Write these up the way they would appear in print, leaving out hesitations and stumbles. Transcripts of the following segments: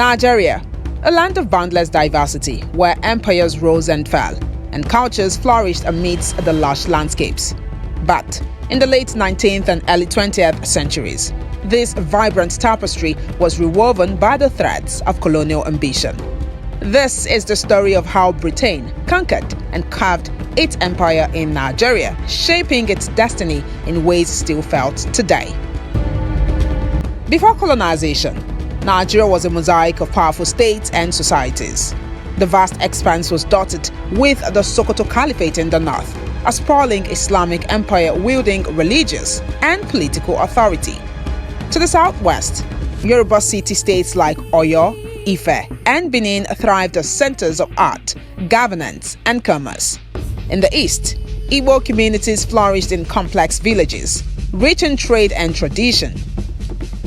Nigeria, a land of boundless diversity where empires rose and fell and cultures flourished amidst the lush landscapes. But in the late 19th and early 20th centuries, this vibrant tapestry was rewoven by the threads of colonial ambition. This is the story of how Britain conquered and carved its empire in Nigeria, shaping its destiny in ways still felt today. Before colonization, Nigeria was a mosaic of powerful states and societies. The vast expanse was dotted with the Sokoto Caliphate in the north, a sprawling Islamic empire wielding religious and political authority. To the southwest, Yoruba city-states like Oyo, Ife, and Benin thrived as centers of art, governance, and commerce. In the east, Igbo communities flourished in complex villages, rich in trade and tradition.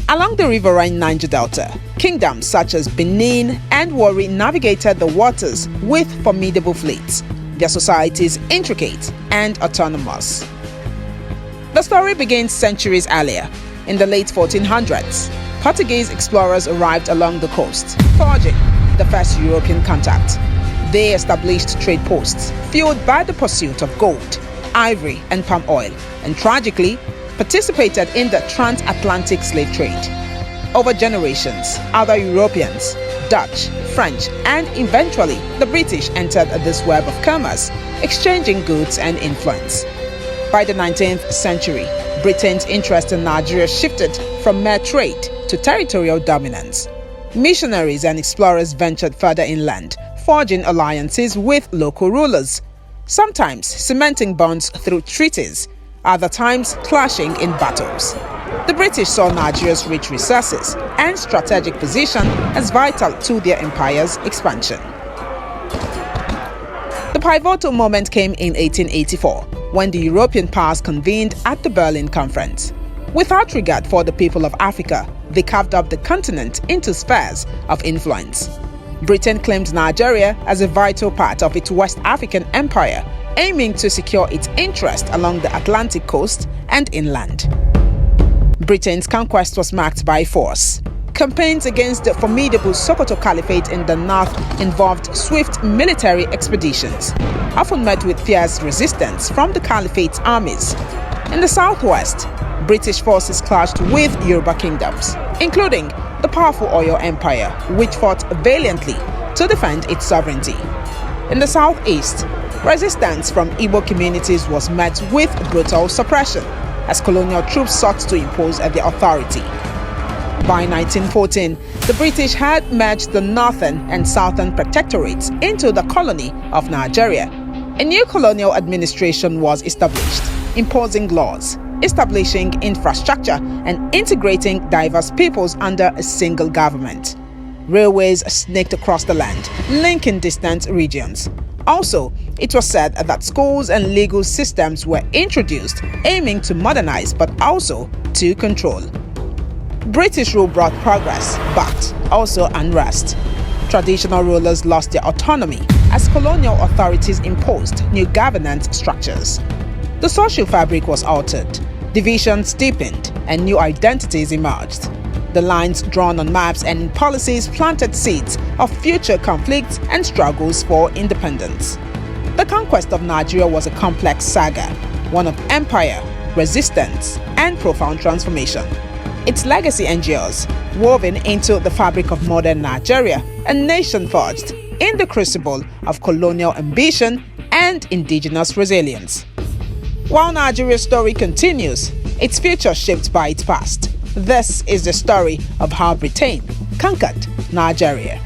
Along the riverine Niger Delta, kingdoms such as Benin and Warri navigated the waters with formidable fleets, their societies intricate and autonomous. The story begins centuries earlier. In the late 1400s, Portuguese explorers arrived along the coast, forging the first European contact. They established trade posts fueled by the pursuit of gold, ivory, and palm oil, and tragically, participated in the transatlantic slave trade. Over generations, other Europeans, Dutch, French, and eventually the British entered this web of commerce, exchanging goods and influence. By the 19th century, Britain's interest in Nigeria shifted from mere trade to territorial dominance. Missionaries and explorers ventured further inland, forging alliances with local rulers, sometimes cementing bonds through treaties, other times clashing in battles. The British saw Nigeria's rich resources and strategic position as vital to their empire's expansion. The pivotal moment came in 1884, when the European powers convened at the Berlin Conference. Without regard for the people of Africa, they carved up the continent into spheres of influence. Britain claimed Nigeria as a vital part of its West African empire, aiming to secure its interest along the Atlantic coast and inland. Britain's conquest was marked by force. Campaigns against the formidable Sokoto Caliphate in the north involved swift military expeditions, often met with fierce resistance from the Caliphate's armies. In the southwest, British forces clashed with Yoruba kingdoms, including the powerful Oyo Empire, which fought valiantly to defend its sovereignty. In the southeast, resistance from Igbo communities was met with brutal suppression as colonial troops sought to impose their authority. By 1914, the British had merged the northern and southern protectorates into the colony of Nigeria. A new colonial administration was established, imposing laws, establishing infrastructure, and integrating diverse peoples under a single government. Railways snaked across the land, linking distant regions. Also, it was said that schools and legal systems were introduced, aiming to modernize but also to control. British rule brought progress, but also unrest. Traditional rulers lost their autonomy as colonial authorities imposed new governance structures. The social fabric was altered, divisions deepened, and new identities emerged. The lines drawn on maps and in policies planted seeds of future conflicts and struggles for independence. The conquest of Nigeria was a complex saga, one of empire, resistance, and profound transformation. Its legacy endures, woven into the fabric of modern Nigeria, a nation forged in the crucible of colonial ambition and indigenous resilience. While Nigeria's story continues, its future shaped by its past. This is the story of how Britain conquered Nigeria.